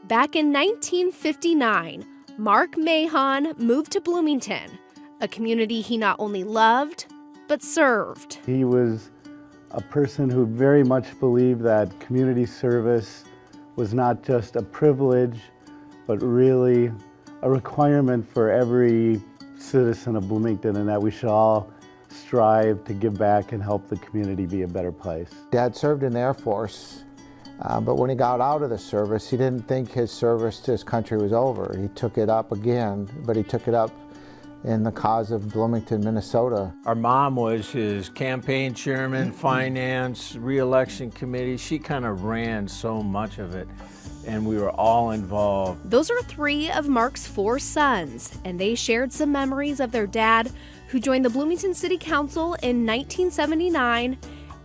Back in 1959, Mark Mahon moved to Bloomington, a community he not only loved, but served. He was a person who very much believed that community service was not just a privilege, but really a requirement for every citizen of Bloomington, and that we should all strive to give back and help the community be a better place. Dad served in the Air Force, but when he got out of the service, he didn't think his service to his country was over. He took it up again, but he took it up in the cause of Bloomington, Minnesota. Our mom was his campaign chairman, finance, re-election committee. She kind of ran so much of it, and we were all involved. Those are 3 of Mark's 4 sons, and they shared some memories of their dad, who joined the Bloomington City Council in 1979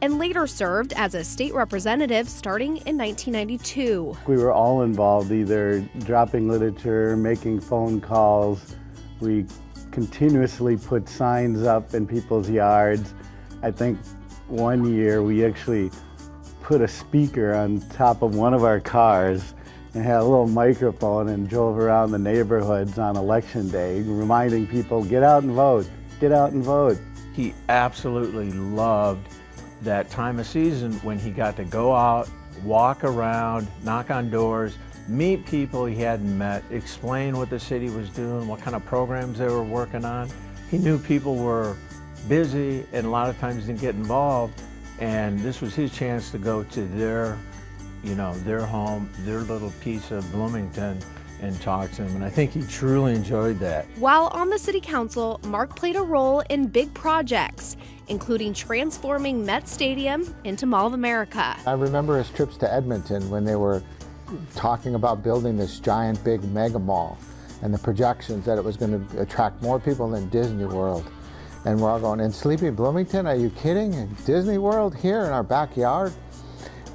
and later served as a state representative starting in 1992. We were all involved, either dropping literature, making phone calls. We continuously put signs up in people's yards. I think one year we actually put a speaker on top of one of our cars and had a little microphone and drove around the neighborhoods on election day, reminding people, get out and vote, get out and vote. He absolutely loved that time of season when he got to go out, walk around, knock on doors, meet people he hadn't met, explain what the city was doing, what kind of programs they were working on. He knew people were busy and a lot of times didn't get involved, and this was his chance to go to their home, their little piece of Bloomington, and talk to them, and I think he truly enjoyed that. While on the city council, Mark played a role in big projects, including transforming Met Stadium into Mall of America. I remember his trips to Edmonton when they were talking about building this giant big mega mall and the projections that it was going to attract more people than Disney World. And we're all going, in sleepy Bloomington, are you kidding? In Disney World here in our backyard?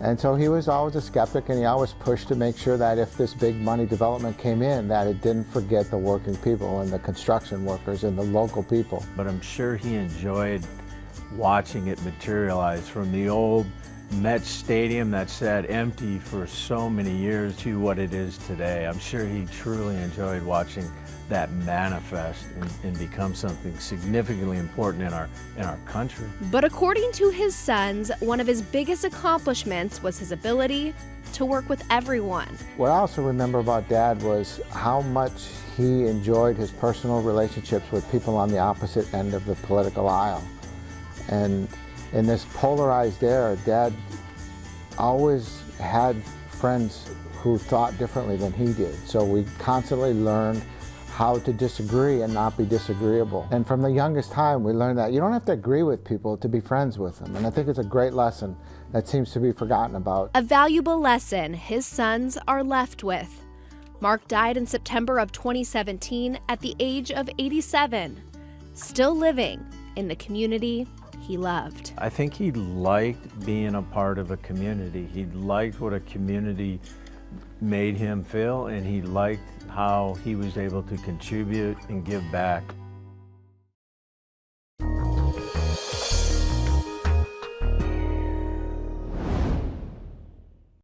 And so he was always a skeptic, and he always pushed to make sure that if this big money development came in, that it didn't forget the working people and the construction workers and the local people. But I'm sure he enjoyed watching it materialize from the old Met Stadium that sat empty for so many years to what it is today. I'm sure he truly enjoyed watching that manifest and become something significantly important in our country. But according to his sons, one of his biggest accomplishments was his ability to work with everyone. What I also remember about Dad was how much he enjoyed his personal relationships with people on the opposite end of the political aisle. And in this polarized era, Dad always had friends who thought differently than he did. So we constantly learned how to disagree and not be disagreeable. And from the youngest time, we learned that you don't have to agree with people to be friends with them. And I think it's a great lesson that seems to be forgotten about. A valuable lesson his sons are left with. Mark died in September of 2017 at the age of 87, still living in the community he loved. I think he liked being a part of a community. He liked what a community made him feel, and he liked how he was able to contribute and give back.